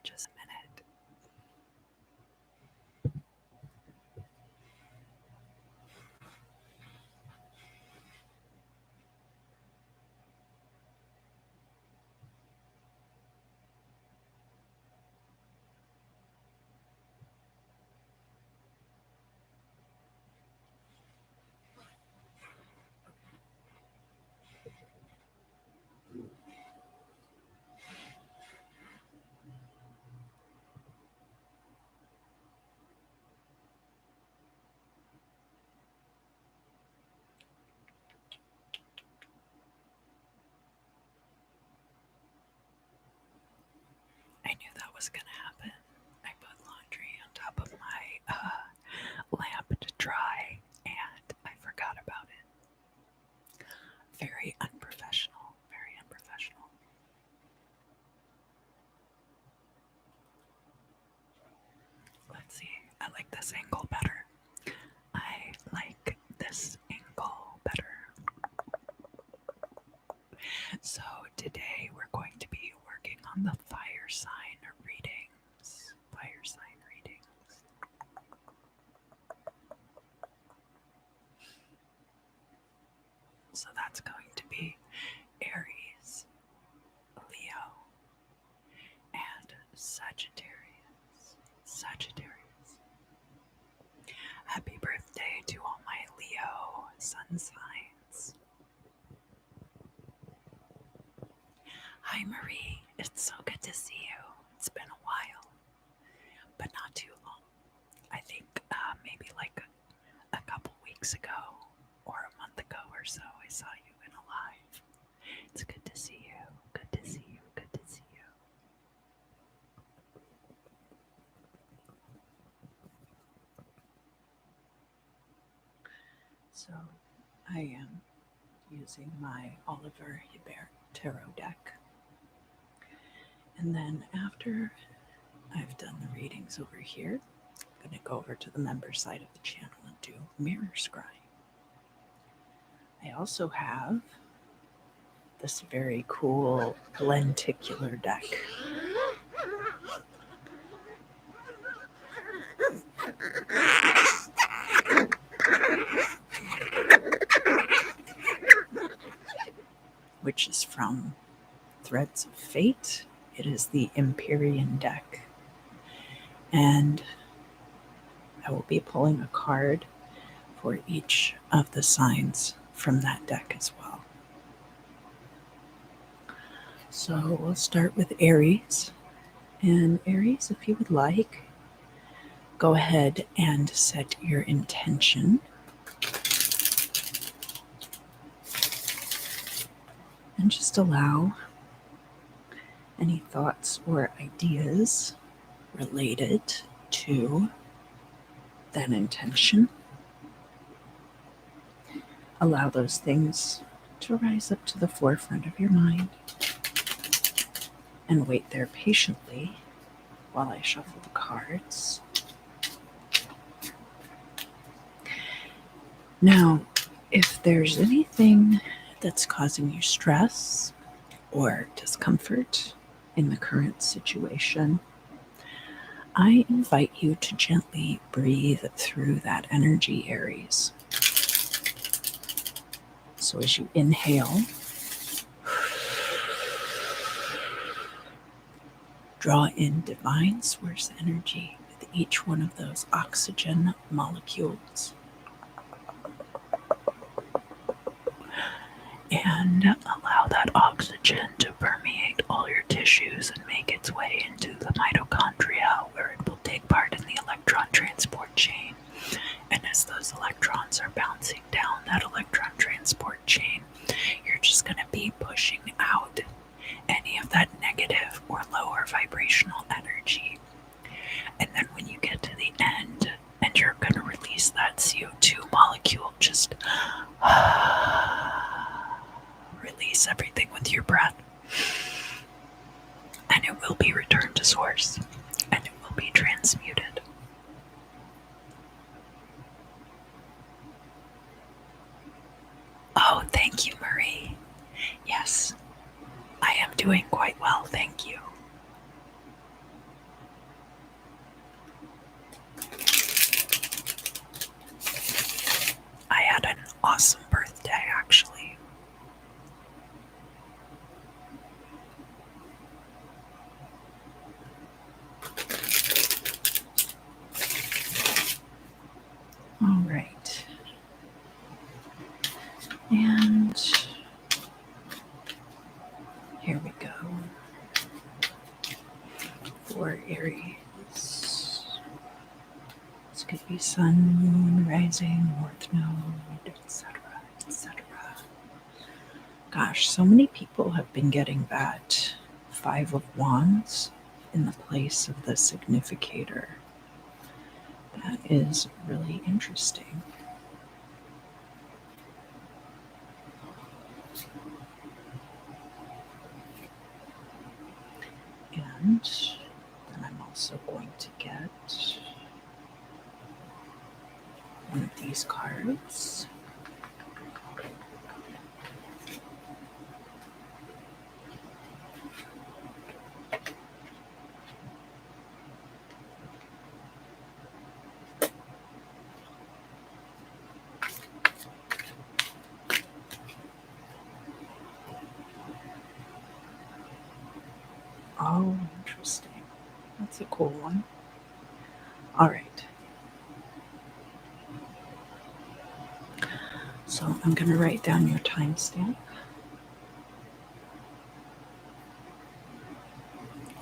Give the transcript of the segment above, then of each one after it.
just a minute. I knew that was going to happen. I put laundry on top of my lamp to dry, and I forgot about it. Very unprofessional. Very unprofessional. Let's see. I like this angle better. I like this angle better. So today we're going to be working on the fire sign readings. Fire sign readings. So that's going to be Aries, Leo, and Sagittarius. Sagittarius. Happy birthday to all my Leo sun signs. Hi Marie, it's so good to see you. It's been a while, but not too long. I think maybe like a couple weeks ago or a month ago or so I saw you in a live. It's good to see you. Good to see you. Good to see you. So I am using my Oliver Hibert tarot deck. And then after I've done the readings over here, I'm going to go over to the member side of the channel and do mirror scrying. I also have this very cool lenticular deck. Which is from Threads of Fate. It is the Empyrean deck. And I will be pulling a card for each of the signs from that deck as well. So we'll start with Aries. And Aries, if you would like, go ahead and set your intention. And just allow any thoughts or ideas related to that intention. Allow those things to rise up to the forefront of your mind and wait there patiently while I shuffle the cards. Now, if there's anything that's causing you stress or discomfort in the current situation, I invite you to gently breathe through that energy, Aries. So as you inhale, draw in divine source energy with each one of those oxygen molecules. And allow that oxygen to permeate all your tissues and make its way into the mitochondria, where it will take part in the electron transport chain. And as those electrons are bouncing down that electron transport chain, you're just going to be pushing out any of that negative or lower vibrational energy. And then when you get to the end and you're going to release that CO2 molecule, just release everything with your breath. And it will be returned to source. And it will be transmuted. Oh, thank you, Marie. Yes, I am doing quite well, thank you. awesome birthday, actually. All right. And here we go. For Aries. This could be sun, moon, rising, north node, etc., etc. Gosh, so many people have been getting that Five of Wands in the place of the significator. That is really interesting. And then I'm also going to get one of these cards. Oh, interesting. That's a cool one. All right. So I'm going to write down your timestamp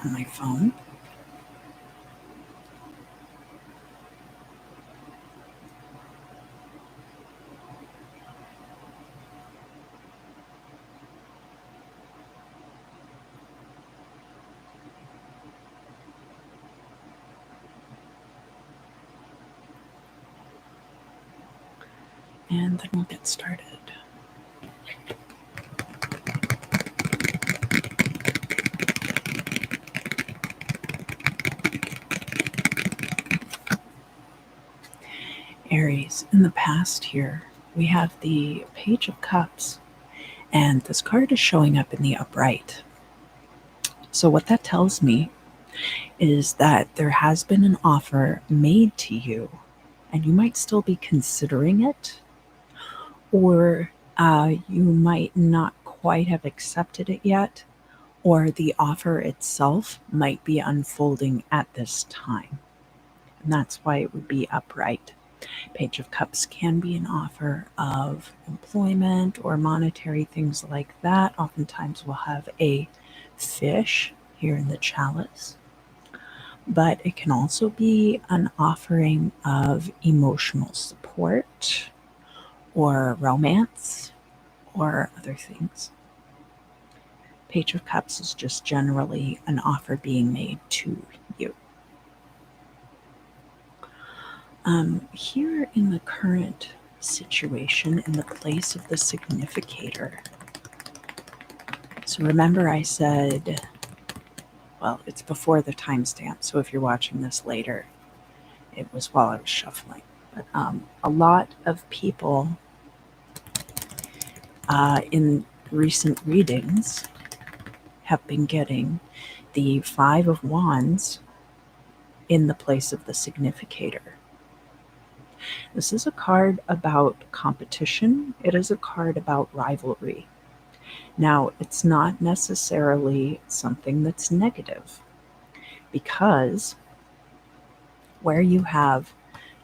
on my phone. And then we'll get started. Aries, in the past here, we have the Page of Cups, and this card is showing up in the upright. So what that tells me is that there has been an offer made to you, and you might still be considering it, or you might not quite have accepted it yet, or the offer itself might be unfolding at this time. And that's why it would be upright. Page of Cups can be an offer of employment or monetary things like that. Oftentimes we'll have a fish here in the chalice, but it can also be an offering of emotional support or romance or other things. Page of Cups is just generally an offer being made to you. Here in the current situation, in the place of the significator. So remember I said, well, it's before the timestamp, so if you're watching this later, it was while I was shuffling. But a lot of people in recent readings have been getting the Five of Wands in the place of the significator. This is a card about competition. It is a card about rivalry. Now, it's not necessarily something that's negative, because where you have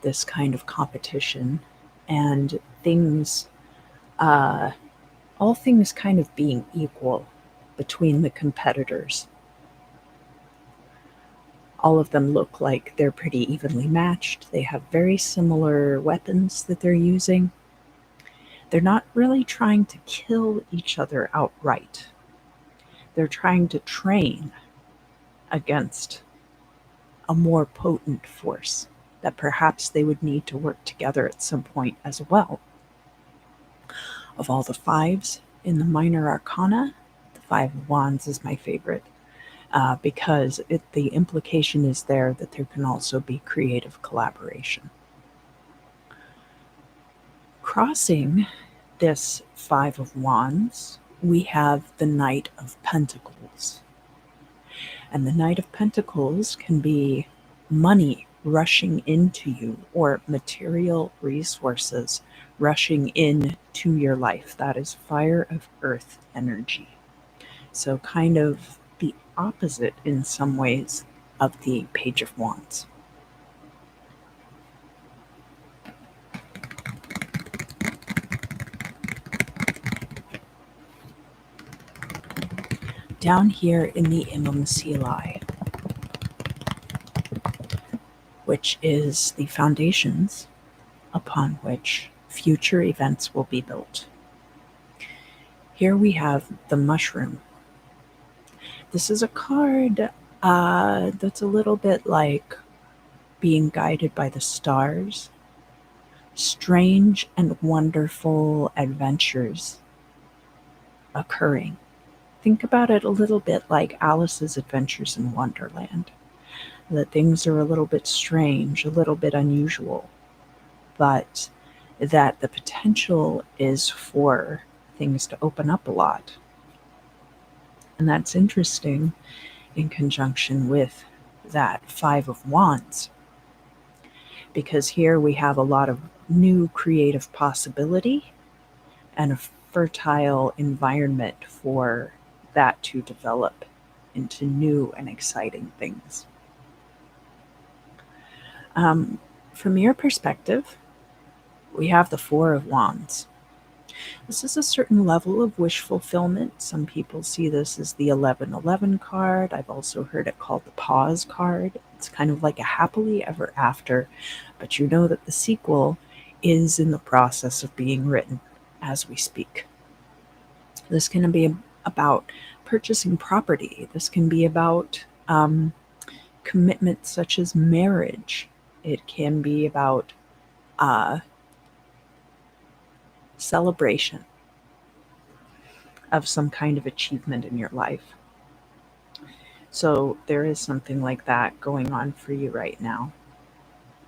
this kind of competition and things, all things kind of being equal between the competitors, all of them look like they're pretty evenly matched. They have very similar weapons that they're using. They're not really trying to kill each other outright. They're trying to train against a more potent force that perhaps they would need to work together at some point as well. Of all the fives in the minor arcana, the Five of Wands is my favorite. Because the implication is there that there can also be creative collaboration. Crossing this Five of Wands, we have the Knight of Pentacles. And the Knight of Pentacles can be money rushing into you, or material resources rushing in to your life. That is fire of earth energy. So, kind of the opposite in some ways of the Page of Wands. Down here in the Imam Silai, which is the foundations upon which future events will be built. Here we have the mushroom. This is a card that's a little bit like being guided by the stars, strange and wonderful adventures occurring. Think about it a little bit like Alice's Adventures in Wonderland, that things are a little bit strange, a little bit unusual, but that the potential is for things to open up a lot. And that's interesting in conjunction with that Five of Wands, because here we have a lot of new creative possibility and a fertile environment for that to develop into new and exciting things. From your perspective, we have the Four of Wands. This is a certain level of wish fulfillment. Some people see this as the 1111 card. I've also heard it called the pause card. It's kind of like a happily ever after, but you know that the sequel is in the process of being written as we speak. This can be about purchasing property. This can be about commitments such as marriage. It can be about celebration of some kind of achievement in your life. So there is something like that going on for you right now.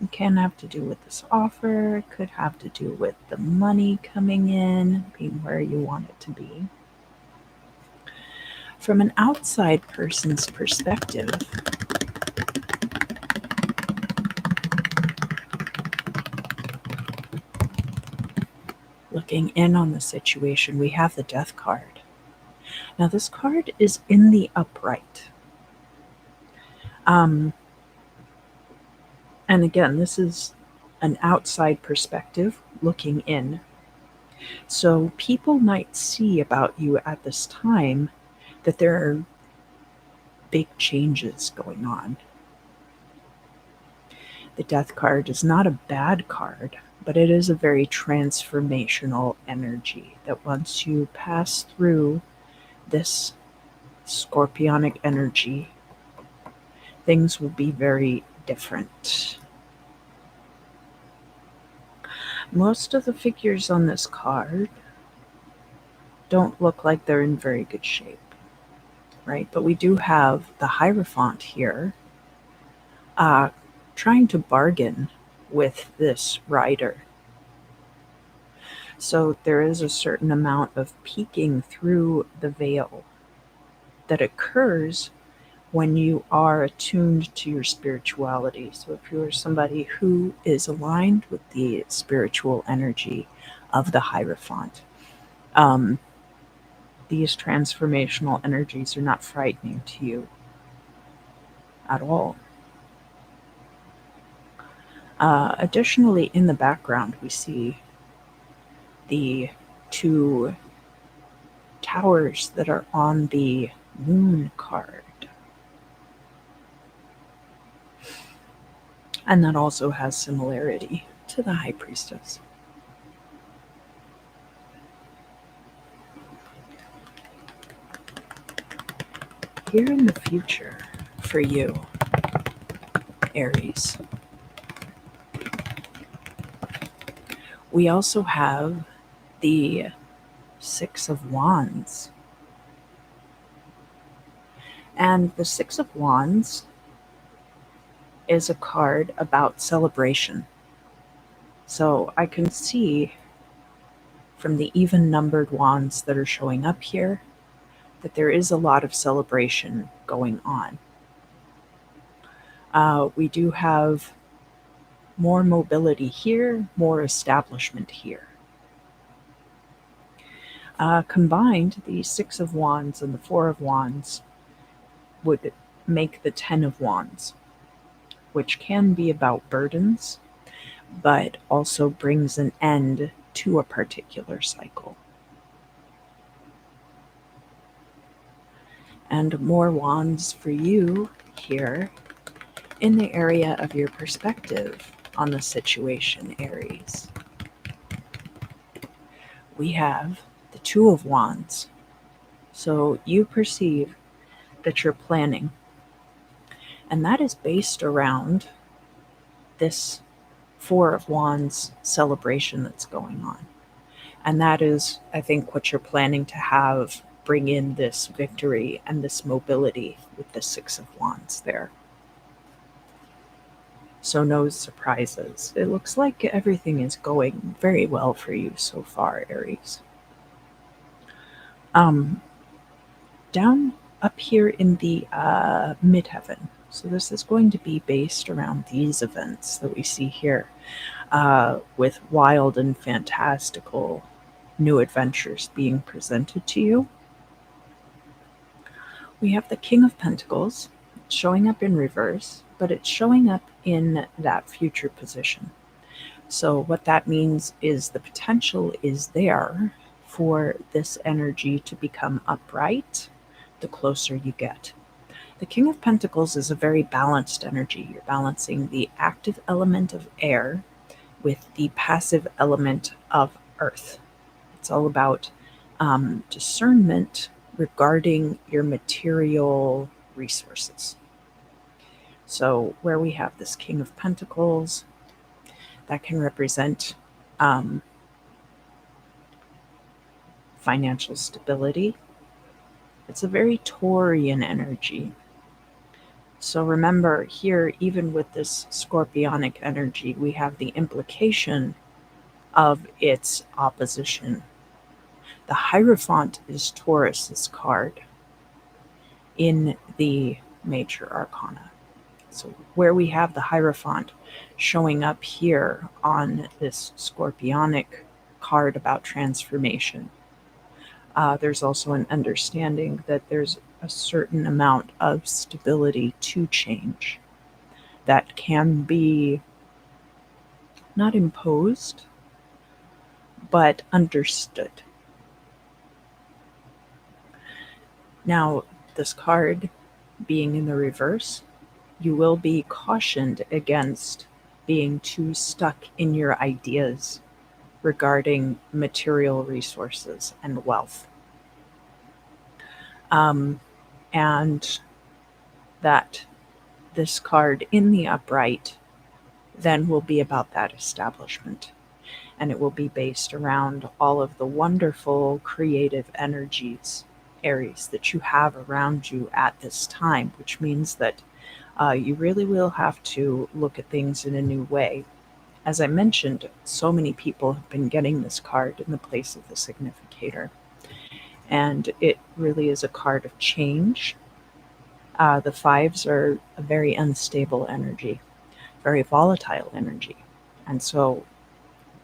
It can have to do with this offer. It could have to do with the money coming in, being where you want it to be. From an outside person's perspective, looking in on the situation, we have the Death card. Now, this card is in the upright. And again, this is an outside perspective looking in. So people might see about you at this time that there are big changes going on. The Death card is not a bad card, but it is a very transformational energy that once you pass through this scorpionic energy, things will be very different. Most of the figures on this card don't look like they're in very good shape, right? But we do have the Hierophant here trying to bargain with this rider. So there is a certain amount of peeking through the veil that occurs when you are attuned to your spirituality. So if you're somebody who is aligned with the spiritual energy of the Hierophant, these transformational energies are not frightening to you at all. Additionally, in the background, we see the two towers that are on the Moon card. And that also has similarity to the High Priestess. Here in the future for you, Aries, we also have the Six of Wands. And the Six of Wands is a card about celebration. So I can see from the even numbered wands that are showing up here that there is a lot of celebration going on. We do have more mobility here, more establishment here. Combined, the Six of Wands and the Four of Wands would make the Ten of Wands, which can be about burdens, but also brings an end to a particular cycle. And more wands for you here in the area of your perspective on the situation, Aries. We have the Two of Wands. So you perceive that you're planning, and that is based around this Four of Wands celebration that's going on. And that is, I think, what you're planning to have bring in this victory and this mobility with the Six of Wands there. So no surprises. It looks like everything is going very well for you so far, Aries. Down up here in the midheaven. So this is going to be based around these events that we see here, with wild and fantastical new adventures being presented to you. We have the King of Pentacles showing up in reverse, but it's showing up in that future position. So what that means is the potential is there for this energy to become upright the closer you get. The King of Pentacles is a very balanced energy. You're balancing the active element of air with the passive element of earth. It's all about discernment regarding your material resources. So where we have this King of Pentacles, that can represent financial stability. It's a very Taurian energy. So remember here, even with this scorpionic energy, we have the implication of its opposition. The Hierophant is Taurus's card in the major arcana. So where we have the Hierophant showing up here on this scorpionic card about transformation, there's also an understanding that there's a certain amount of stability to change that can be not imposed, but understood. Now, this card being in the reverse, you will be cautioned against being too stuck in your ideas regarding material resources and wealth. And that this card in the upright then will be about that establishment. And it will be based around all of the wonderful creative energies, Aries, that you have around you at this time, which means that you really will have to look at things in a new way. As I mentioned, so many people have been getting this card in the place of the significator. And it really is a card of change. The fives are a very unstable energy, very volatile energy. And so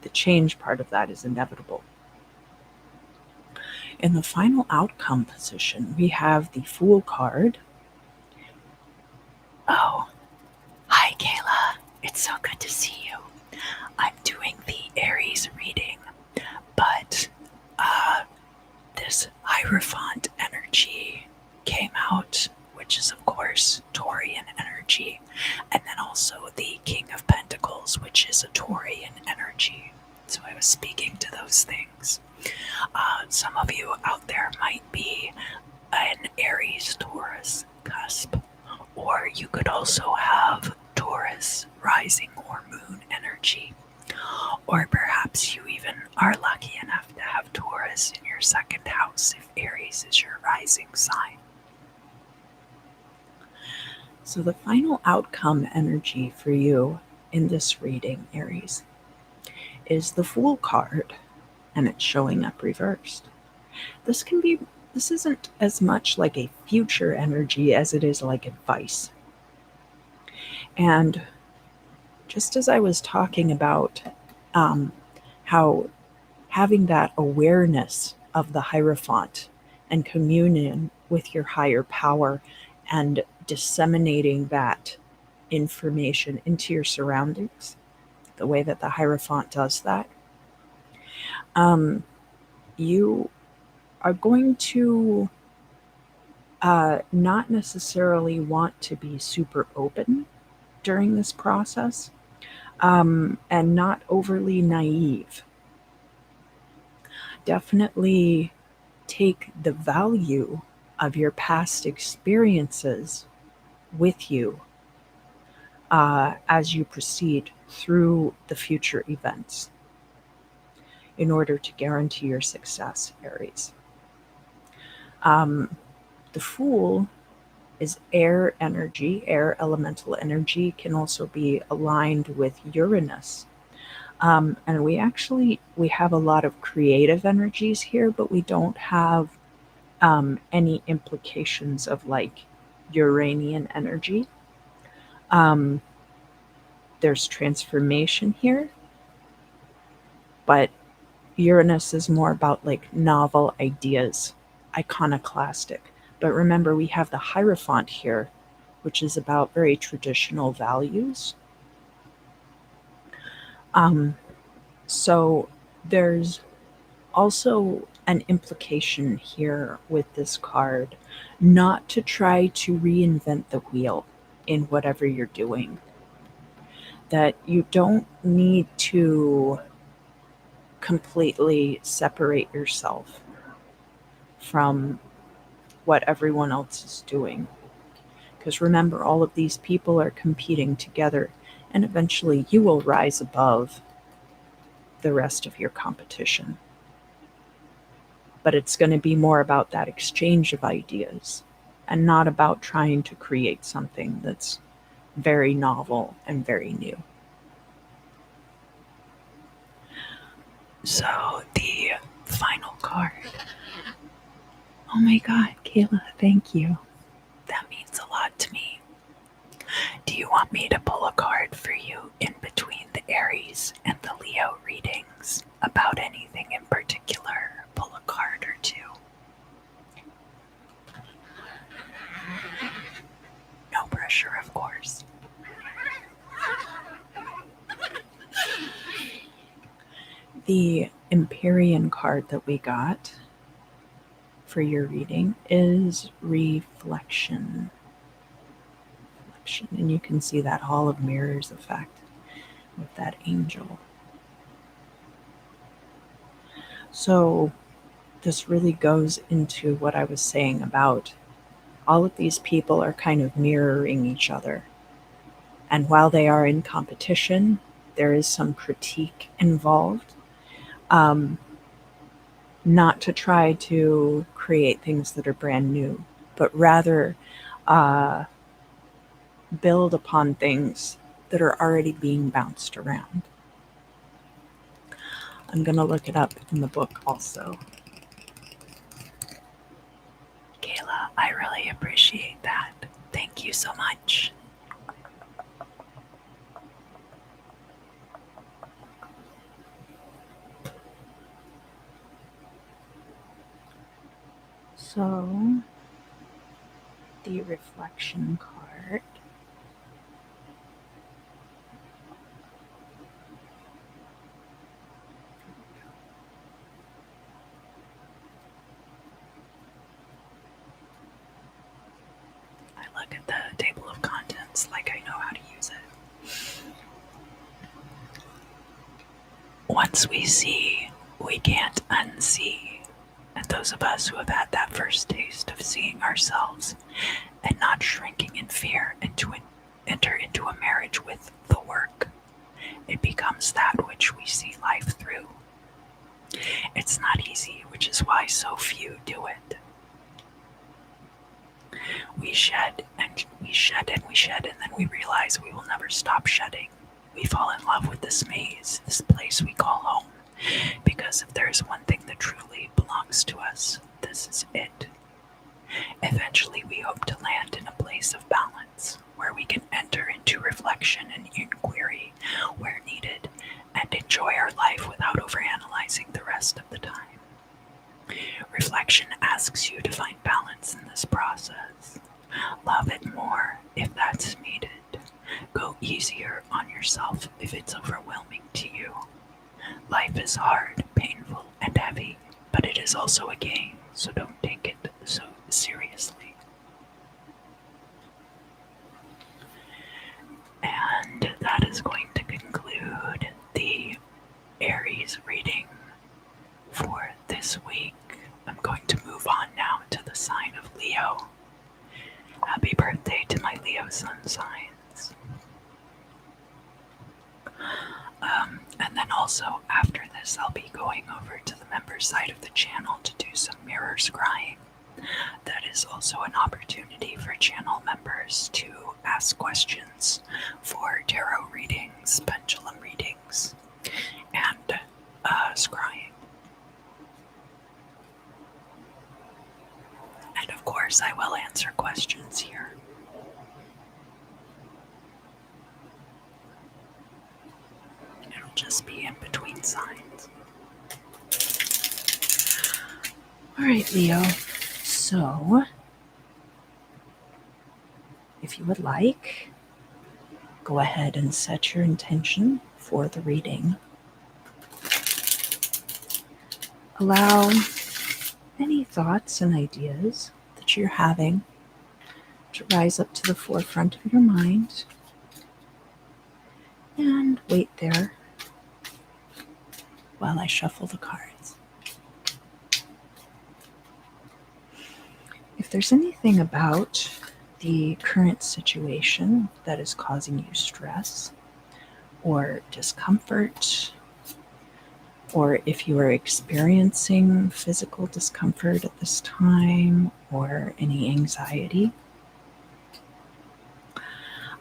the change part of that is inevitable. In the final outcome position, we have the Fool card. Oh, hi, Kayla. It's so good to see you. I'm doing the Aries reading, but this Hierophant energy came out, which is, of course, Taurian energy, and then also the King of Pentacles, which is a Taurian energy. So I was speaking to those things. Some of you out there might be an Aries Taurus cusp, or you could also have Taurus rising or moon energy, or perhaps you even are lucky enough to have Taurus in your second house if Aries is your rising sign. So the final outcome energy for you in this reading, Aries, is the Fool card, and it's showing up reversed. This isn't as much like a future energy as it is like advice. And just as I was talking about how having that awareness of the Hierophant and communion with your higher power and disseminating that information into your surroundings, the way that the Hierophant does that, you are going to not necessarily want to be super open during this process, and not overly naive. Definitely take the value of your past experiences with you as you proceed through the future events in order to guarantee your success, Aries. The Fool is air energy, air elemental energy, can also be aligned with Uranus. And we have a lot of creative energies here, but we don't have any implications of like Uranian energy. Um, there's transformation here, but Uranus is more about like novel ideas, iconoclastic. But remember, we have the Hierophant here, which is about very traditional values. Um, so there's also an implication here with this card not to try to reinvent the wheel in whatever you're doing. That you don't need to completely separate yourself from what everyone else is doing. Because remember, all of these people are competing together, and eventually you will rise above the rest of your competition. But it's going to be more about that exchange of ideas and not about trying to create something that's very novel and very new. So, the final card. Oh my God, Kayla, thank you. That means a lot to me. Do you want me to pull a card for you in between the Aries and the Leo readings about anything in particular? Pull a card or two. No pressure, of course. The Empyrean card that we got for your reading is reflection. And you can see that Hall of Mirrors effect with that angel. So this really goes into what I was saying about all of these people are kind of mirroring each other. And while they are in competition, there is some critique involved. Not to try to create things that are brand new, but rather build upon things that are already being bounced around. I'm going to look it up in the book also. Kayla, I really appreciate that. Thank you so much. So, the reflection card. I look at the table of contents like I know how to use it. Once we see, we can't unsee. And those of us who have had that first taste of seeing ourselves and not shrinking in fear and to enter into a marriage with the work, it becomes that which we see life through. It's not easy, which is why so few do it. We shed and we shed and we shed, and then we realize we will never stop shedding. We fall in love with this maze, this place we call home, because if there is one thing that truly belongs to us, this is it. Eventually, we hope to land in a place of balance, where we can enter into reflection and inquiry where needed, and enjoy our life without overanalyzing the rest of the time. Reflection asks you to find balance in this process. Love it more if that's needed. Go easier on yourself if it's overwhelming to you. Life is hard, painful, and heavy, but it is also a game, so don't take it so seriously. And that is going to conclude the Aries reading for this week. I'm going to move on now to the sign of Leo. Happy birthday to my Leo sun signs. And then also after this, I'll be going over to the members side of the channel to do some mirror scrying. That is also an opportunity for channel members to ask questions for tarot readings, pendulum readings, and scrying. And of course, I will answer questions here. It'll just be in between signs. All right, Leo. So, if you would like, go ahead and set your intention for the reading. Allow any thoughts and ideas that you're having to rise up to the forefront of your mind, and wait there while I shuffle the cards. If there's anything about the current situation that is causing you stress or discomfort, or if you are experiencing physical discomfort at this time or any anxiety,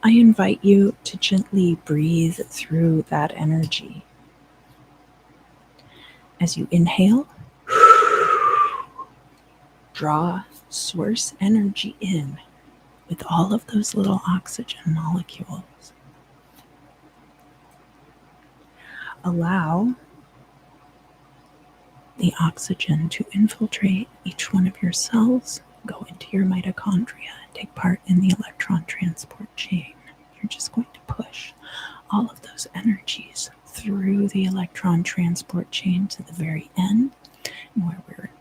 I invite you to gently breathe through that energy. As you inhale, draw source energy in with all of those little oxygen molecules. Allow the oxygen to infiltrate each one of your cells, go into your mitochondria, and take part in the electron transport chain. You're just going to push all of those energies through the electron transport chain to the very end, where we're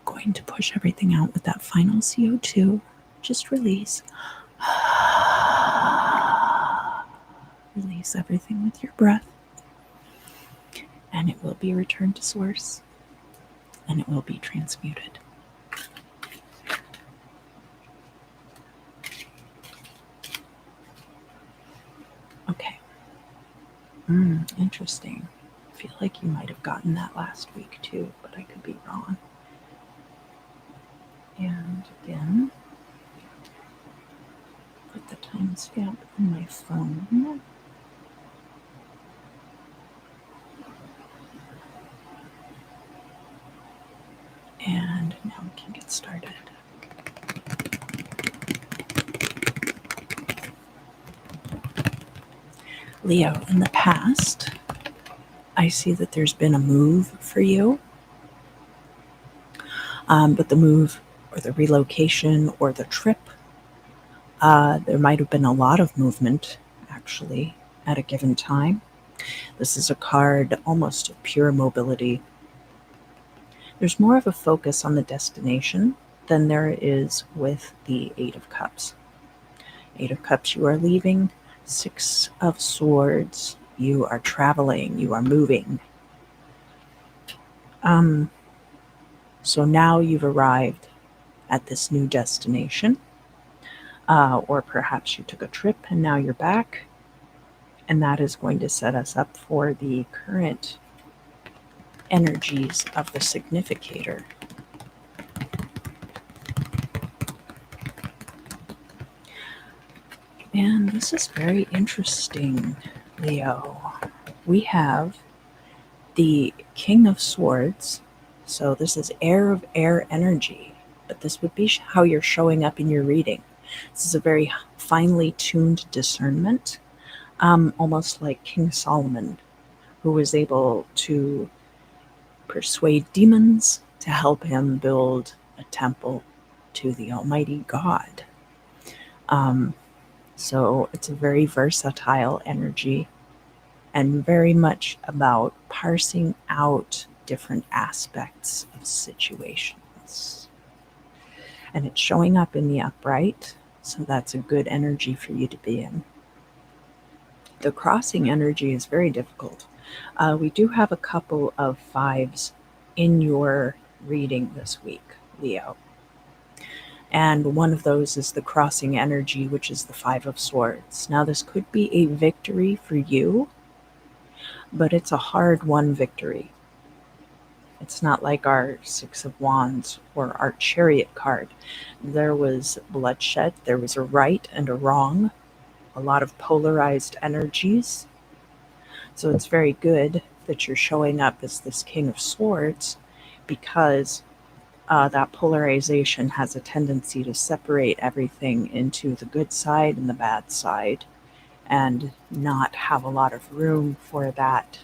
going to push everything out with that final CO2. Just release. Release everything with your breath, and it will be returned to source, and it will be transmuted. Okay. Interesting. I feel like you might have gotten that last week too, but I could be wrong. And again, put the timestamp on my phone. And now we can get started. Leo, in the past, I see that there's been a move for you. But the move or the relocation or the trip, there might have been a lot of movement, actually, at a given time. This is a card almost of pure mobility. There's more of a focus on the destination than there is with the Eight of Cups. Eight of Cups, you are leaving. Six of Swords, you are traveling, you are moving. So now you've arrived at this new destination, or perhaps you took a trip and now you're back, and that is going to set us up for the current energies of the significator. And this is very interesting, Leo. We have the King of Swords. So this is air of air energy, but this would be how you're showing up in your reading. This is a very finely tuned discernment, almost like King Solomon, who was able to persuade demons to help him build a temple to the Almighty God. So it's a very versatile energy and very much about parsing out different aspects of situations. And it's showing up in the upright, so that's a good energy for you to be in. The crossing energy is very difficult. We do have a couple of fives in your reading this week, Leo. And one of those is the crossing energy, which is the Five of Swords. Now, this could be a victory for you, but it's a hard-won victory. It's not like our Six of Wands or our Chariot card. There was bloodshed, there was a right and a wrong, a lot of polarized energies. So it's very good that you're showing up as this King of Swords, because that polarization has a tendency to separate everything into the good side and the bad side, and not have a lot of room for that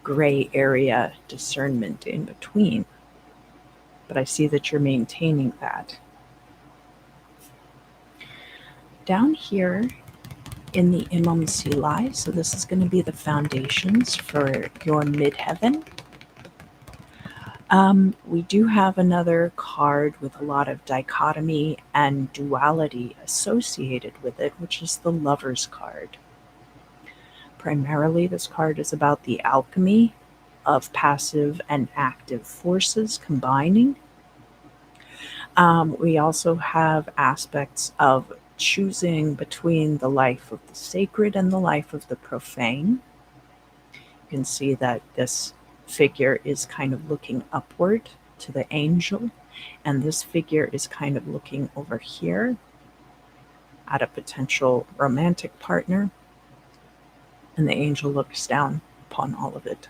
gray area discernment in between. But I see that you're maintaining that. Down here in the Imam Silai, so this is going to be the foundations for your midheaven. We do have another card with a lot of dichotomy and duality associated with it, which is the Lover's card. Primarily, this card is about the alchemy of passive and active forces combining. We also have aspects of choosing between the life of the sacred and the life of the profane. You can see that this figure is kind of looking upward to the angel, and this figure is kind of looking over here at a potential romantic partner, and the angel looks down upon all of it.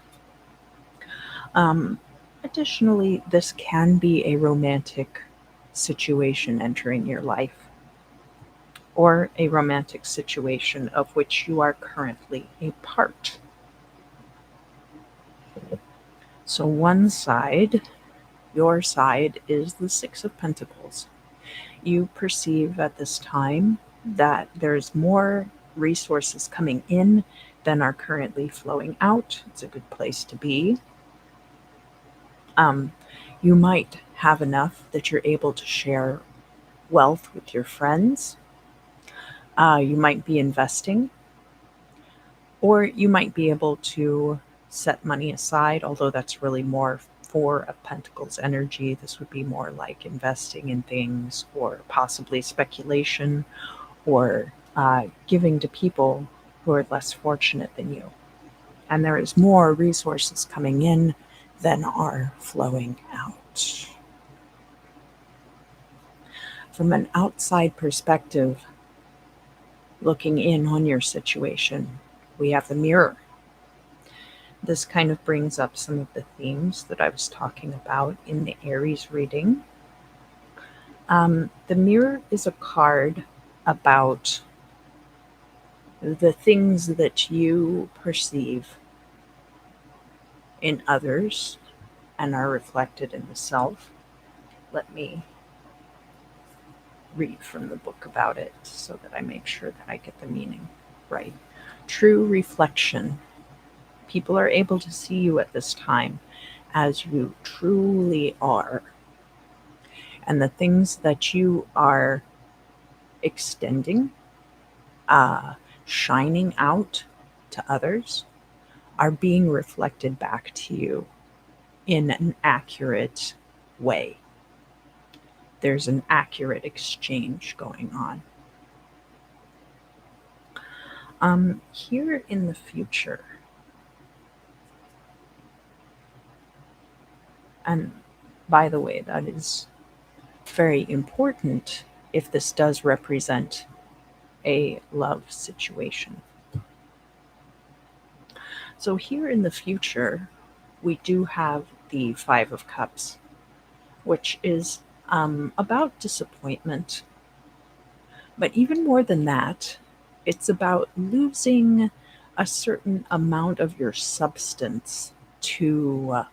Additionally, this can be a romantic situation entering your life, or a romantic situation of which you are currently a part. So one side, your side, is the Six of Pentacles. You perceive at this time that there's more resources coming in than are currently flowing out. It's a good place to be. You might have enough that you're able to share wealth with your friends. You might be investing, or you might be able to set money aside, although that's really more Four of Pentacles energy. This would be more like investing in things, or possibly speculation, or giving to people who are less fortunate than you. And there is more resources coming in than are flowing out. From an outside perspective, looking in on your situation, we have the mirror. This kind of brings up some of the themes that I was talking about in the Aries reading. The mirror is a card about the things that you perceive in others and are reflected in the self. Let me read from the book about it so that I make sure that I get the meaning right. True reflection. People are able to see you at this time as you truly are. And the things that you are extending, shining out to others, are being reflected back to you in an accurate way. There's an accurate exchange going on. Here in the future, and by the way, that is very important if this does represent a love situation. So here in the future, we do have the Five of Cups, which is about disappointment. But even more than that, it's about losing a certain amount of your substance to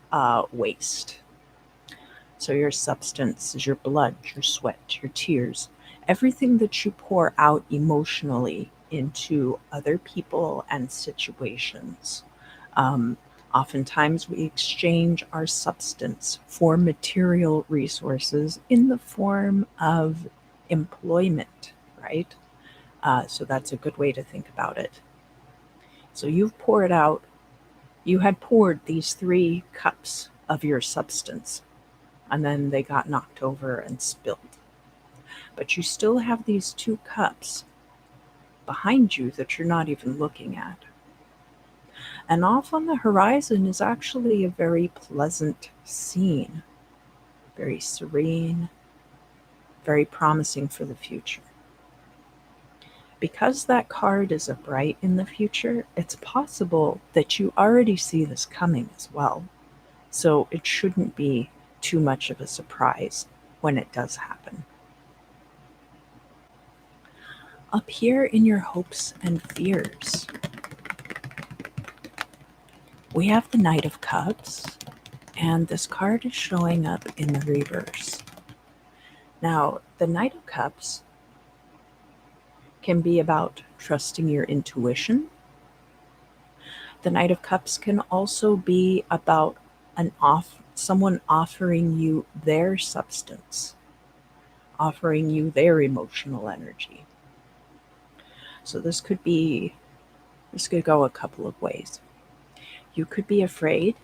waste. So your substance is your blood, your sweat, your tears, everything that you pour out emotionally into other people and situations. Um, Oftentimes, we exchange our substance for material resources in the form of employment, right? So that's a good way to think about it. So you've poured out, you had poured these 3 cups of your substance, and then they got knocked over and spilled. But you still have these 2 cups behind you that you're not even looking at. And off on the horizon is actually a very pleasant scene, very serene, very promising for the future. Because that card is a bright in the future, it's possible that you already see this coming as well. So it shouldn't be too much of a surprise when it does happen. Up here in your hopes and fears, we have the Knight of Cups, and this card is showing up in the reverse. Now, the Knight of Cups can be about trusting your intuition. The Knight of Cups can also be about someone offering you their substance, offering you their emotional energy. So this could go a couple of ways. You could be afraid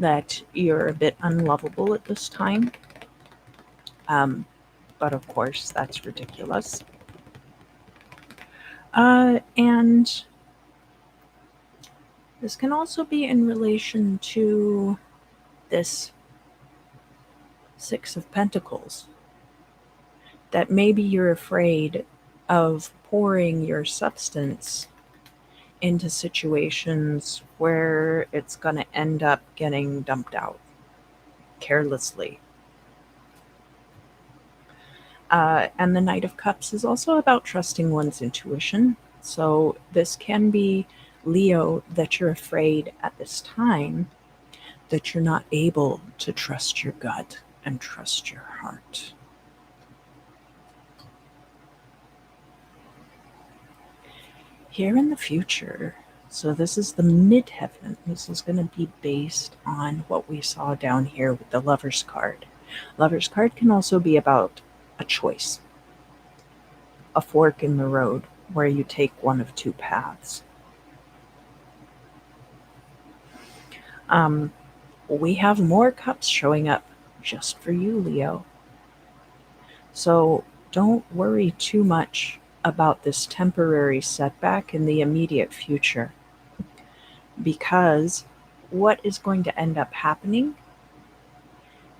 that you're a bit unlovable at this time. But of course, that's ridiculous. And this can also be in relation to this Six of Pentacles, that maybe you're afraid of pouring your substance into situations where it's going to end up getting dumped out carelessly. And the Knight of Cups is also about trusting one's intuition. So this can be, Leo, that you're afraid at this time that you're not able to trust your gut and trust your heart. Here in the future, so this is the midheaven. This is going to be based on what we saw down here with the Lover's card. Lover's card can also be about a choice, a fork in the road where you take one of 2 paths. We have more cups showing up just for you, Leo. So don't worry too much about this temporary setback in the immediate future, because what is going to end up happening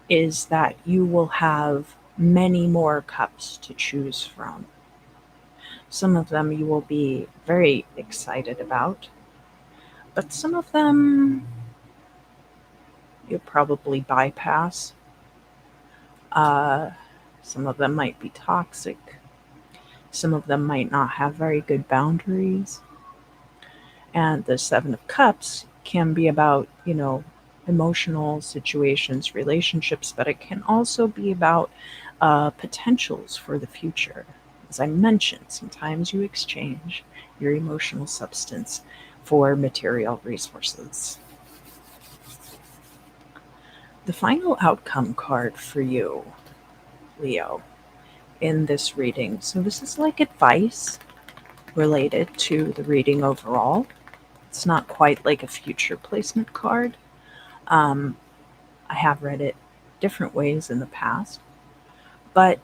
is that you will have many more cups to choose from. Some of them you will be very excited about, but some of them you'll probably bypass. Some of them might be toxic. Some of them might not have very good boundaries. And the Seven of Cups can be about, emotional situations, relationships, but it can also be about potentials for the future. As I mentioned, sometimes you exchange your emotional substance for material resources. The final outcome card for you, Leo, in this reading. So this is like advice related to the reading overall. It's not quite like a future placement card. I have read it different ways in the past, but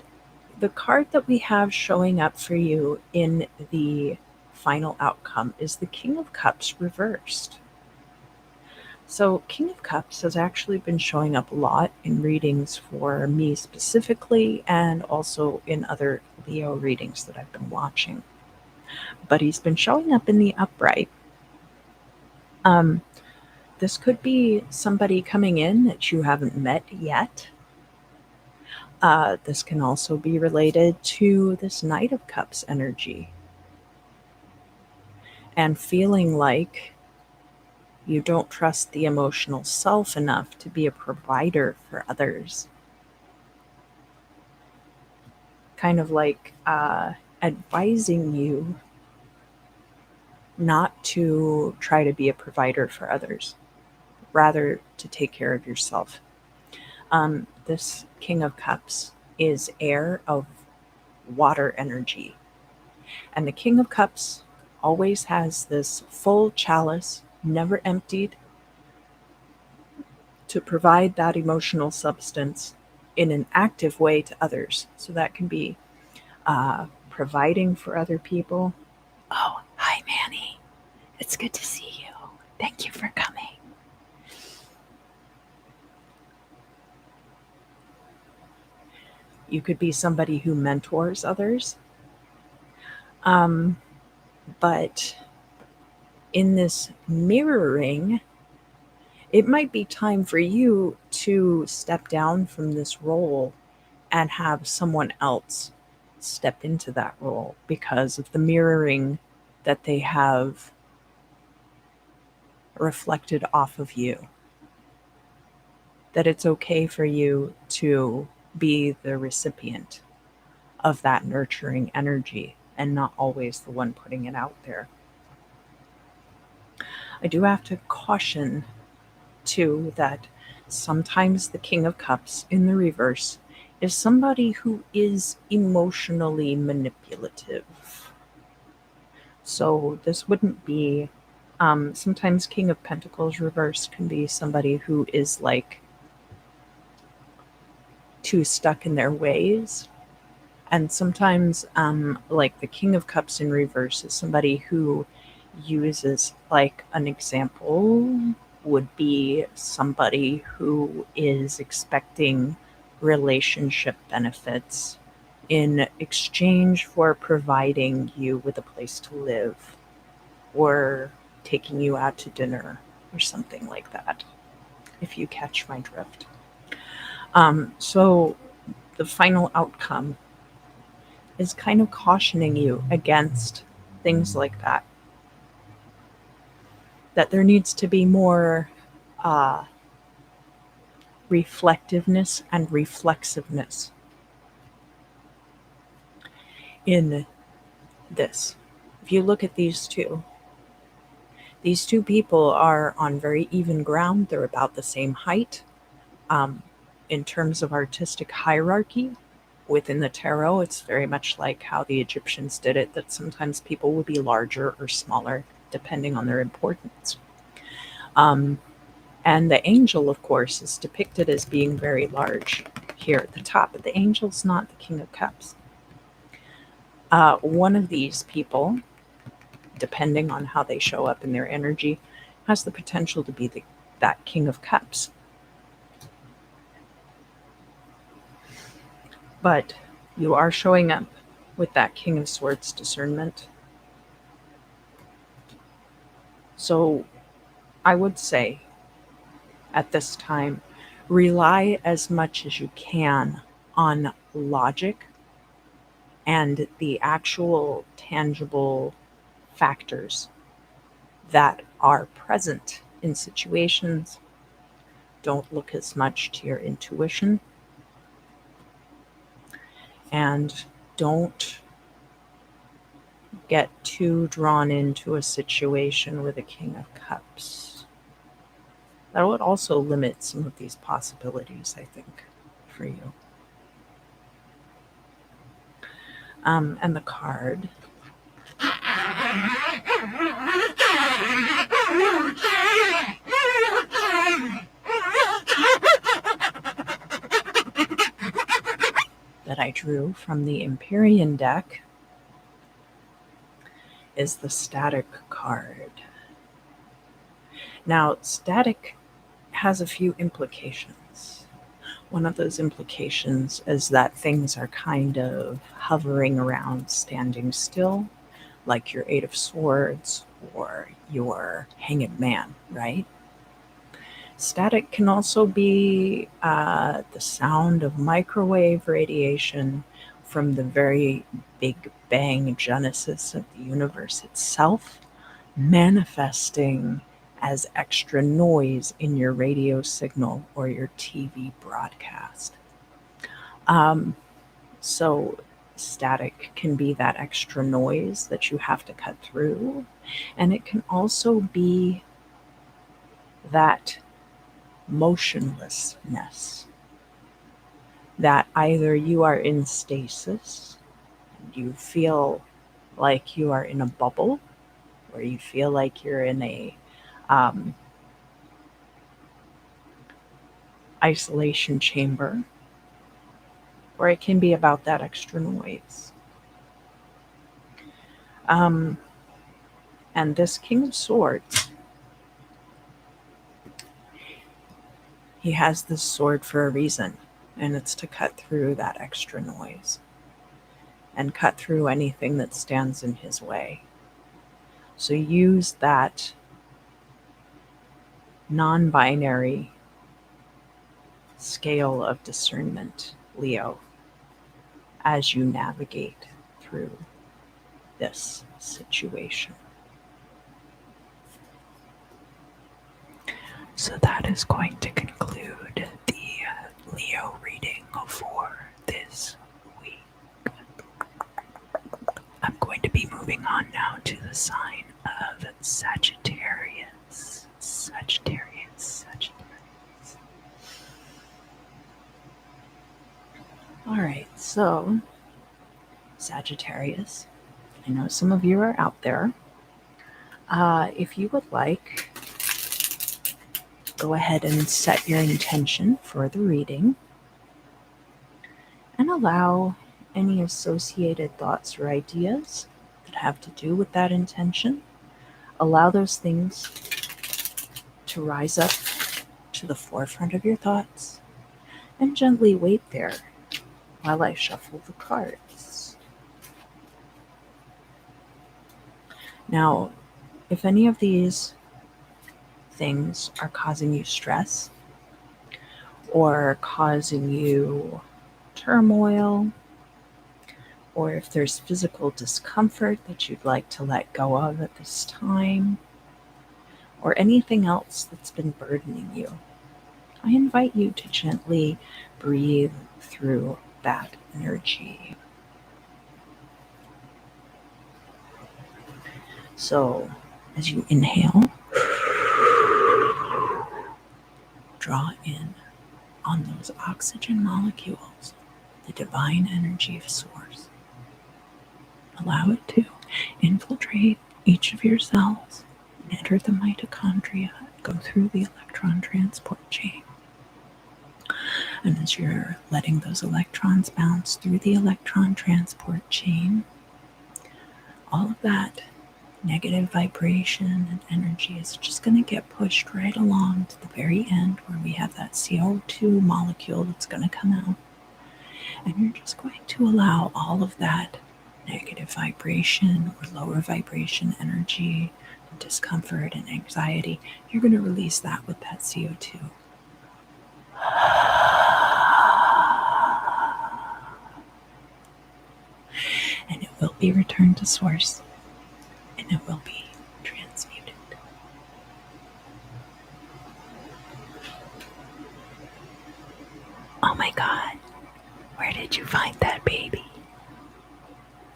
the card that we have showing up for you in the final outcome is the King of Cups reversed. So King of Cups has actually been showing up a lot in readings for me specifically, and also in other Leo readings that I've been watching. But he's been showing up in the upright. This could be somebody coming in that you haven't met yet. This can also be related to this Knight of Cups energy, and feeling like, You don't trust the emotional self enough to be a provider for others. Kind of like advising you not to try to be a provider for others, rather to take care of yourself. This King of Cups is air of water energy. And the King of Cups always has this full chalice, never emptied, to provide that emotional substance in an active way to others. So that can be providing for other people. Oh, hi, Manny. It's good to see you. Thank you for coming. You could be somebody who mentors others. But in this mirroring, it might be time for you to step down from this role and have someone else step into that role because of the mirroring that they have reflected off of you. That it's okay for you to be the recipient of that nurturing energy and not always the one putting it out there. I do have to caution, too, that sometimes the King of Cups in the reverse is somebody who is emotionally manipulative. So this wouldn't be, sometimes King of Pentacles reverse can be somebody who is like too stuck in their ways. And sometimes, like the King of Cups in reverse is somebody who uses, like, an example would be somebody who is expecting relationship benefits in exchange for providing you with a place to live or taking you out to dinner or something like that, if you catch my drift. So the final outcome is kind of cautioning you against things like that. That there needs to be more uh, reflectiveness and reflexiveness in this. If you look at these two people are on very even ground. They're about the same height. In terms of artistic hierarchy within the tarot, it's very much like how the Egyptians did it, that sometimes people will be larger or smaller depending on their importance. And the angel, of course, is depicted as being very large here at the top, but the angel's not the King of Cups. One of these people, depending on how they show up in their energy, has the potential to be that King of Cups. But you are showing up with that King of Swords discernment. So I would say at this time, rely as much as you can on logic and the actual tangible factors that are present in situations. Don't look as much to your intuition, and don't get too drawn into a situation with a King of Cups. That would also limit some of these possibilities, I think, for you. And the card. That I drew from the Empyrean deck is the static card. Now, static has a few implications. One of those implications is that things are kind of hovering around, standing still, like your Eight of Swords or your Hanged Man, right? Static can also be the sound of microwave radiation from the very Big Bang genesis of the universe itself, manifesting as extra noise in your radio signal or your TV broadcast. So static can be that extra noise that you have to cut through, and it can also be that motionlessness, that either you are in stasis and you feel like you are in a bubble, or you feel like you're in a isolation chamber, or it can be about that extra noise. And this King of Swords, he has this sword for a reason, and it's to cut through that extra noise and cut through anything that stands in his way. So use that non-binary scale of discernment, Leo, as you navigate through this situation. So that is going to conclude the Leo reading for this week. I'm going to be moving on now to the sign of Sagittarius. Sagittarius. All right, so Sagittarius, I know some of you are out there. If you would like, go ahead and set your intention for the reading and allow any associated thoughts or ideas that have to do with that intention. Allow those things to rise up to the forefront of your thoughts and gently wait there while I shuffle the cards. Now, if any of these things are causing you stress or causing you turmoil, or if there's physical discomfort that you'd like to let go of at this time, or anything else that's been burdening you, I invite you to gently breathe through that energy. So, as you inhale, draw in on those oxygen molecules, the divine energy of Source. Allow it to infiltrate each of your cells and enter the mitochondria, go through the electron transport chain. And as you're letting those electrons bounce through the electron transport chain, all of that negative vibration and energy is just going to get pushed right along to the very end where we have that CO2 molecule that's going to come out. And you're just going to allow all of that negative vibration or lower vibration energy, and discomfort and anxiety, you're going to release that with that CO2. And it will be returned to Source, and it will be transmuted. Oh my God, where did you find that baby?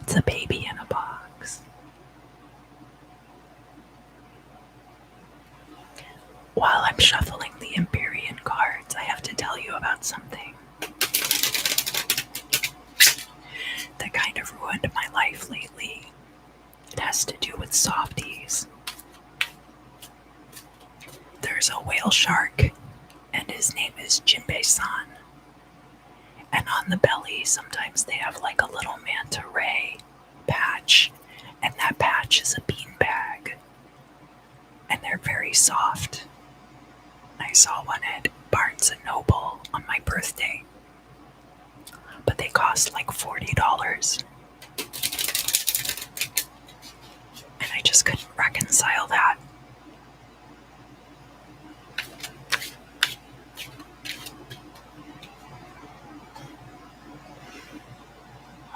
It's a baby in a box. While I'm shuffling the Empyrean cards, I have to tell you about something that kind of ruined my life lately. It has to do with softies. There's a whale shark, and his name is Jinbei-san. And on the belly, sometimes they have like a little manta ray patch, and that patch is a beanbag. And they're very soft. I saw one at Barnes & Noble on my birthday, but they cost like $40. And I just couldn't reconcile that.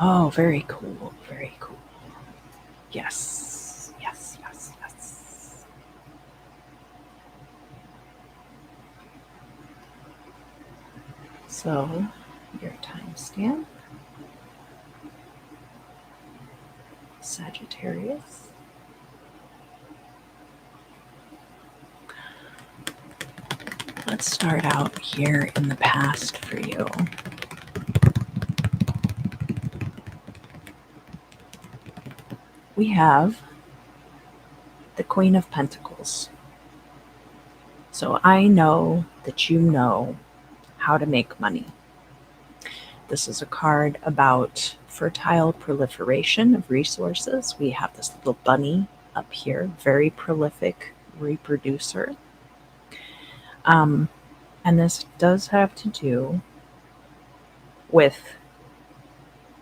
Oh, very cool, very cool. Yes. So, your timestamp, Sagittarius. Let's start out here in the past for you. We have the Queen of Pentacles. So I know that you know how to make money. This is a card about fertile proliferation of resources. We have this little bunny up here, very prolific reproducer. And this does have to do with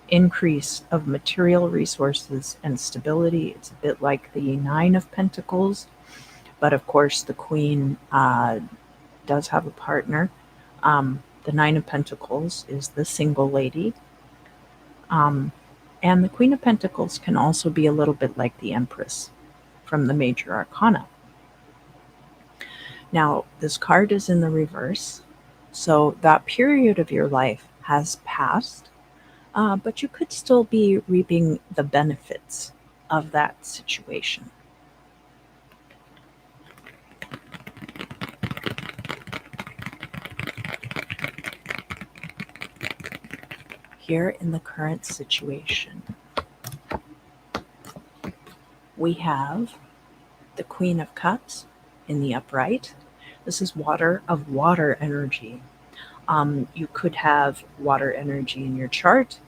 increase of material resources and stability. It's a bit like the Nine of Pentacles, but of course the Queen does have a partner. The Nine of Pentacles is the single lady. And the Queen of Pentacles can also be a little bit like the Empress from the Major Arcana. Now, this card is in the reverse, so that period of your life has passed, but you could still be reaping the benefits of that situation. Here in the current situation, we have the Queen of Cups in the upright. This is water energy. You could have water energy in your chart,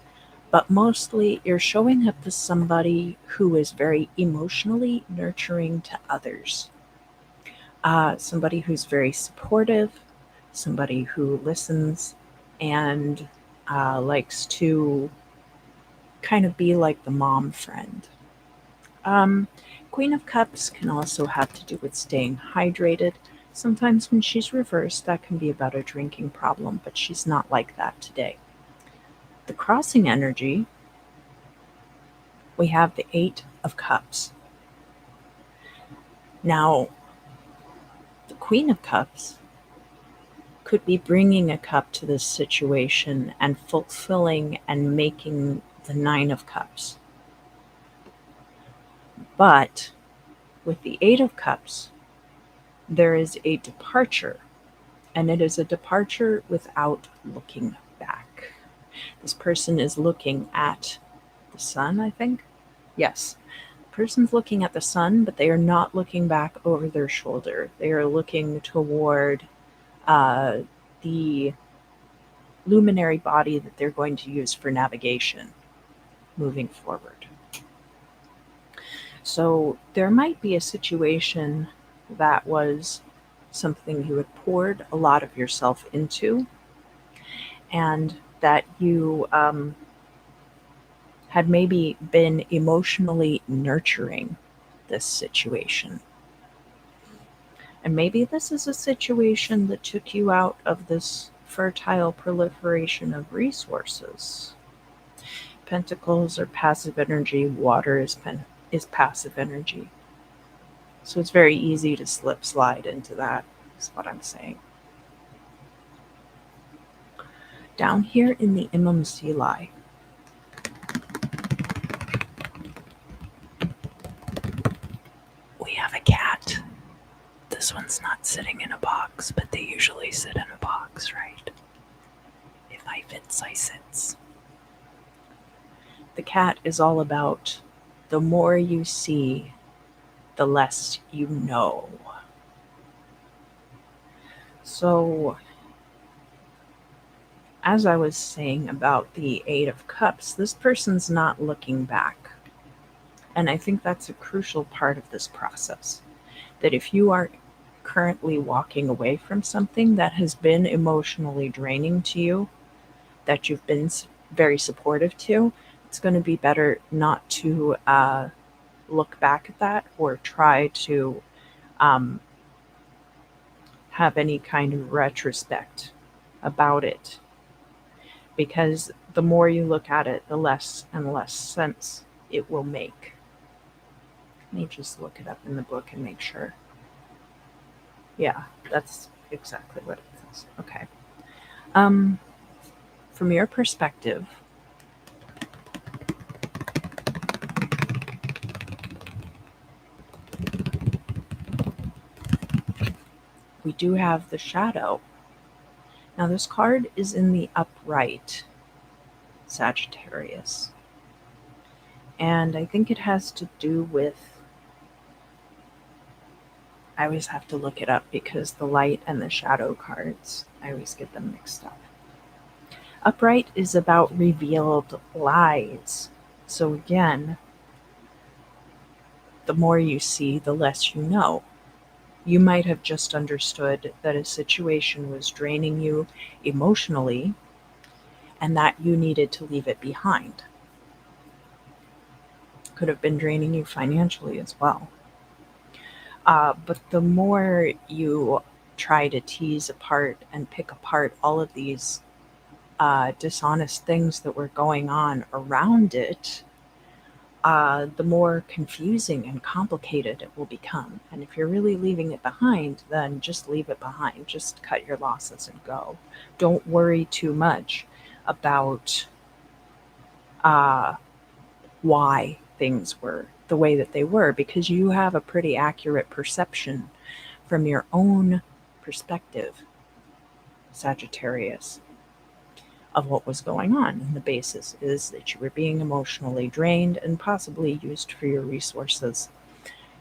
but mostly you're showing up as somebody who is very emotionally nurturing to others. Somebody who's very supportive, somebody who listens and likes to kind of be like the mom friend. Um, Queen of Cups can also have to do with staying hydrated. Sometimes when she's reversed, that can be about a drinking problem, but she's not like that today. The crossing energy, we have the Eight of Cups. Now, the Queen of Cups could be bringing a cup to this situation and fulfilling and making the Nine of Cups. But with the Eight of Cups, there is a departure, and it is a departure without looking back. This person is looking at the sun, I think. Yes. The person's looking at the sun, but they are not looking back over their shoulder. They are looking toward the luminary body that they're going to use for navigation moving forward. So there might be a situation that was something you had poured a lot of yourself into, and that you had maybe been emotionally nurturing this situation. And maybe this is a situation that took you out of this fertile proliferation of resources. Pentacles are passive energy, water is passive energy. So it's very easy to slide into that, is what I'm saying. Down here in the Imam Silai, we have a cat. This one's not sitting in a box, but they usually sit in a box, right? If I fits, I sits. The cat is all about the more you see, the less you know. So, as I was saying about the Eight of Cups, this person's not looking back. And I think that's a crucial part of this process. That if you are currently walking away from something that has been emotionally draining to you, that you've been very supportive to, it's going to be better not to look back at that or try to have any kind of retrospect about it. Because the more you look at it, the less and less sense it will make. Let me just look it up in the book and make sure. Yeah, that's exactly what it says. Okay. from your perspective, we do have the shadow. Now, this card is in the upright, Sagittarius. And I think it has to do with, I always have to look it up because the light and the shadow cards, I always get them mixed up. Upright is about revealed lies. So again, the more you see, the less you know. You might have just understood that a situation was draining you emotionally and that you needed to leave it behind. Could have been draining you financially as well. But the more you try to tease apart and pick apart all of these dishonest things that were going on around it, the more confusing and complicated it will become. And if you're really leaving it behind, then just leave it behind. Just cut your losses and go. Don't worry too much about why things were the way that they were, because you have a pretty accurate perception from your own perspective, Sagittarius, of what was going on. And the basis is that you were being emotionally drained and possibly used for your resources.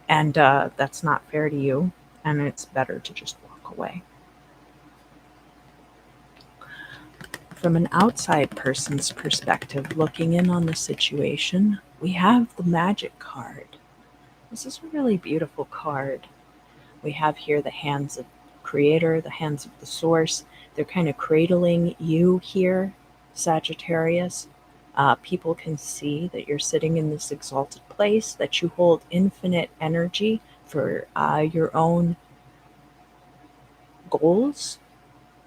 And that's not fair to you, and it's better to just walk away. From an outside person's perspective, looking in on the situation, we have the Magic card. This is a really beautiful card. We have here the hands of Creator, the hands of the Source. They're kind of cradling you here, Sagittarius. People can see that you're sitting in this exalted place, that you hold infinite energy for your own goals,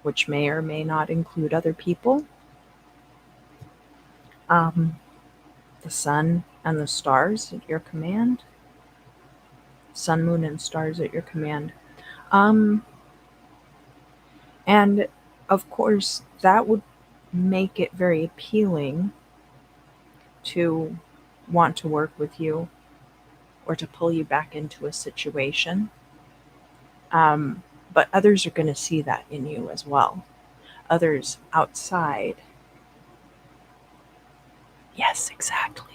which may or may not include other people. The sun and the stars at your command. Sun, moon, and stars at your command. And of course, that would make it very appealing to want to work with you or to pull you back into a situation. But others are going to see that in you as well. Others outside. Yes, exactly.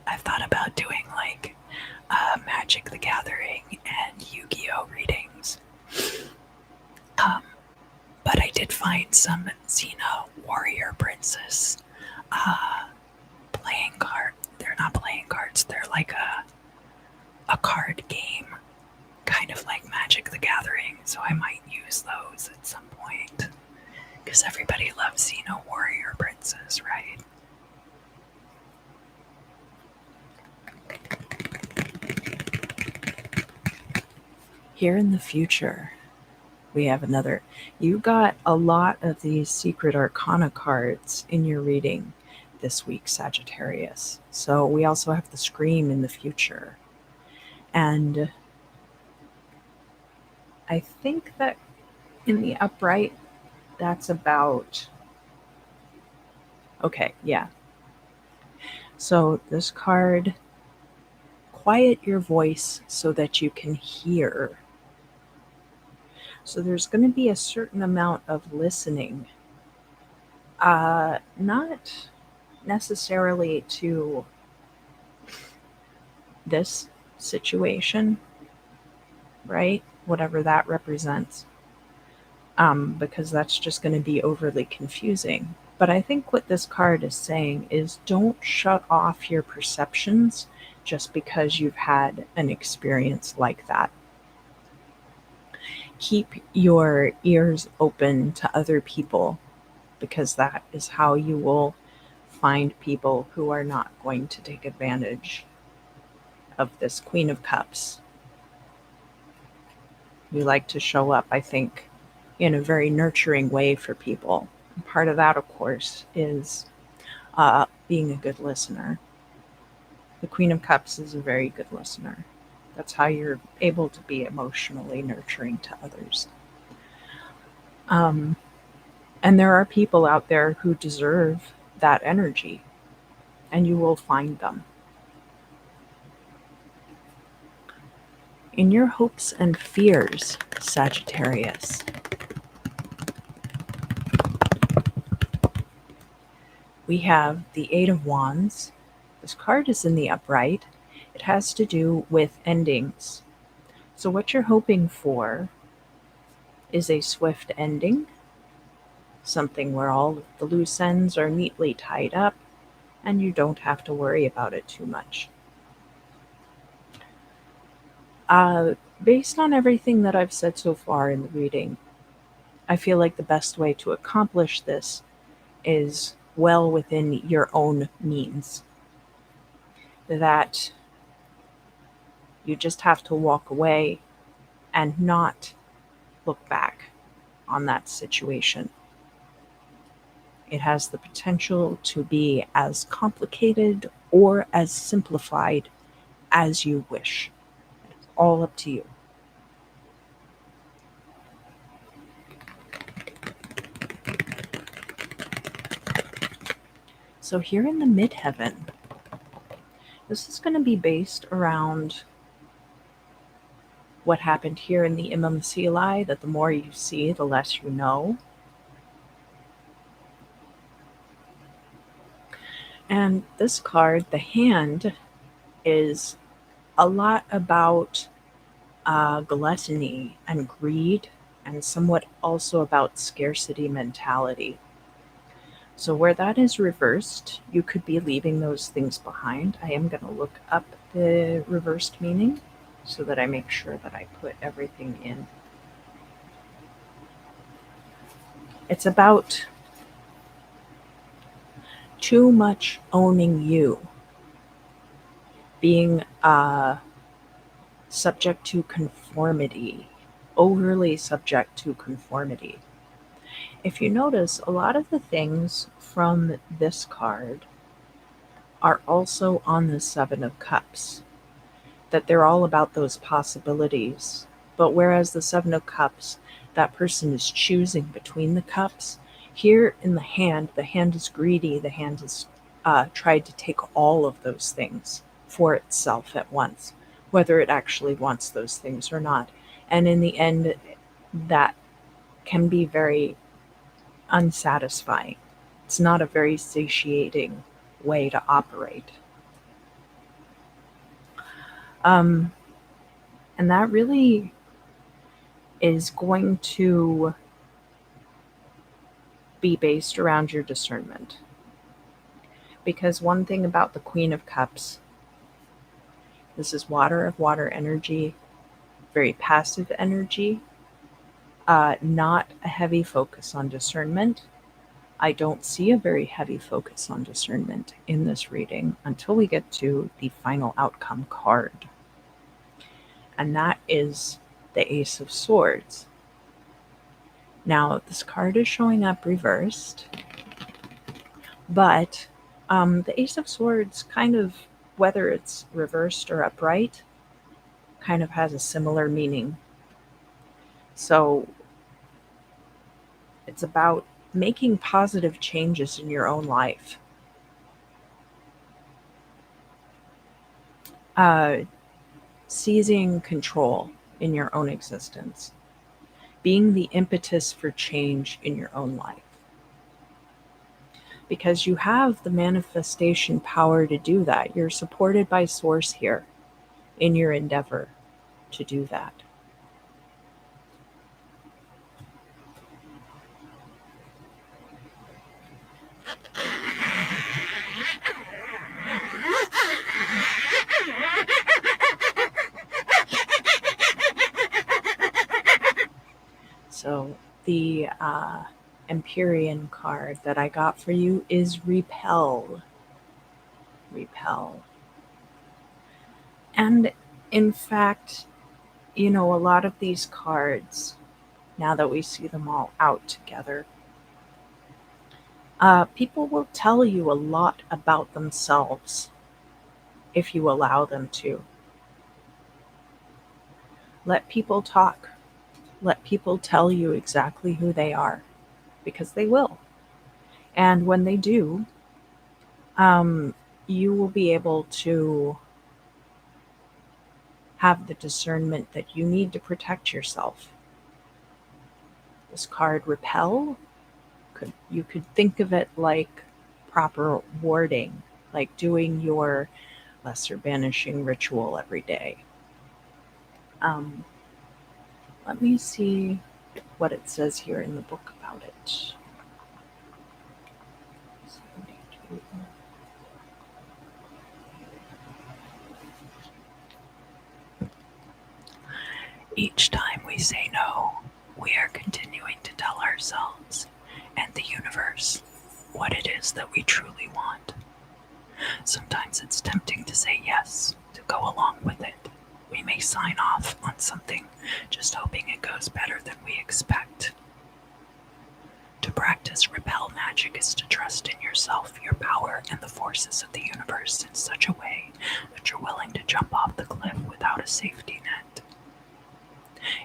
I've thought about doing like Magic the Gathering and Yu-Gi-Oh readings. But I did find some Xena Warrior Princess playing card. They're not playing cards. They're like a card game, kind of like Magic the Gathering. So I might use those at some point because everybody loves Xena Warrior Princess, right? Here in the future, we have another. You got a lot of these secret arcana cards in your reading this week, Sagittarius. So we also have the Scream in the future. And I think that in the upright, that's about. Okay, yeah. So this card, quiet your voice so that you can hear. So there's going to be a certain amount of listening. Not necessarily to this situation, right? Whatever that represents, because that's just going to be overly confusing. But I think what this card is saying is don't shut off your perceptions just because you've had an experience like that. Keep your ears open to other people because that is how you will find people who are not going to take advantage of this Queen of Cups. You like to show up, I think, in a very nurturing way for people. And part of that, of course, is being a good listener. The Queen of Cups is a very good listener. That's how you're able to be emotionally nurturing to others. Um, and there are people out there who deserve that energy, and you will find them. In your hopes and fears, Sagittarius, we have the Eight of Wands. This card is in the upright. It has to do with endings. So, what you're hoping for is a swift ending, something where all of the loose ends are neatly tied up and you don't have to worry about it too much. Uh, Based on everything that I've said so far in the reading, I feel like the best way to accomplish this is well within your own means. That you just have to walk away and not look back on that situation. It has the potential to be as complicated or as simplified as you wish. It's all up to you. So, here in the midheaven, this is going to be based around what happened here in the Imam Silai, that the more you see, the less you know. And this card, the hand, is a lot about gluttony and greed, and somewhat also about scarcity mentality. So, where that is reversed, you could be leaving those things behind. I am going to look up the reversed meaning so that I make sure that I put everything in. It's about too much owning you, being subject to conformity, overly subject to conformity. If you notice, a lot of the things from this card are also on the Seven of Cups, that they're all about those possibilities. But whereas the Seven of Cups, that person is choosing between the cups, here in the hand is greedy, the hand has tried to take all of those things for itself at once, whether it actually wants those things or not. And in the end, that can be very unsatisfying. It's not a very satiating way to operate. Um, and that really is going to be based around your discernment. Because one thing about the Queen of Cups, this is water of water energy, very passive energy, not a heavy focus on discernment. I don't see a very heavy focus on discernment in this reading until we get to the final outcome card. And that is the Ace of Swords. Now, this card is showing up reversed, but the Ace of Swords kind of, whether it's reversed or upright, kind of has a similar meaning. So it's about making positive changes in your own life. Seizing control in your own existence. Being the impetus for change in your own life. Because you have the manifestation power to do that. You're supported by Source here in your endeavor to do that. So the Empyrean card that I got for you is Repel. Repel. And in fact, you know, a lot of these cards, now that we see them all out together, people will tell you a lot about themselves if you allow them to. Let people talk. Let people tell you exactly who they are, because they will. And when they do, you will be able to have the discernment that you need to protect yourself. This card, repel, you could think of it like proper warding, like doing your lesser banishing ritual every day. Um, Let me see what it says here in the book about it. Each time we say no, we are continuing to tell ourselves and the universe what it is that we truly want. Sometimes it's tempting to say yes, to go along with it. We may sign off on something just hoping it goes better than we expect. To practice repel magic is to trust in yourself, your power, and the forces of the universe in such a way that you're willing to jump off the cliff without a safety net.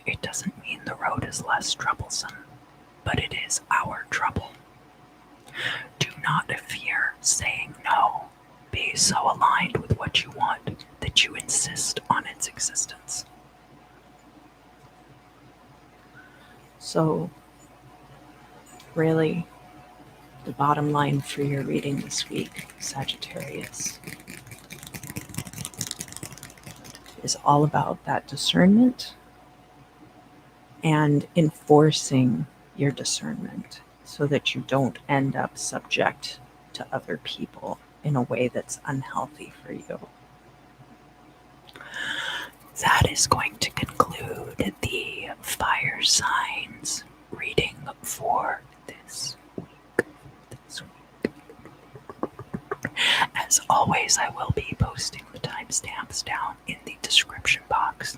It doesn't mean the road is less troublesome, but it is our trouble. Do not fear saying no. Be so aligned with what you want that you insist on its existence. So, really, the bottom line for your reading this week, Sagittarius, is all about that discernment and enforcing your discernment so that you don't end up subject to other people in a way that's unhealthy for you. That is going to conclude the fire signs reading for this week. As always, I will be posting the timestamps down in the description box.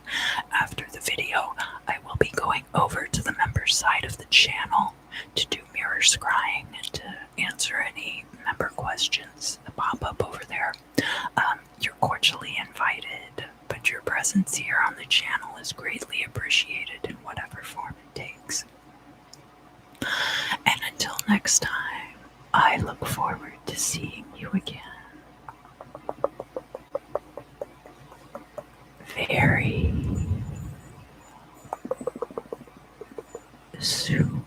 After the video, I will be going over to the members side of the channel to do mirror scrying and to answer any member questions that pop up over there. You're cordially invited, but your presence here on the channel is greatly appreciated in whatever form it takes. And until next time, I look forward to seeing you again very soon.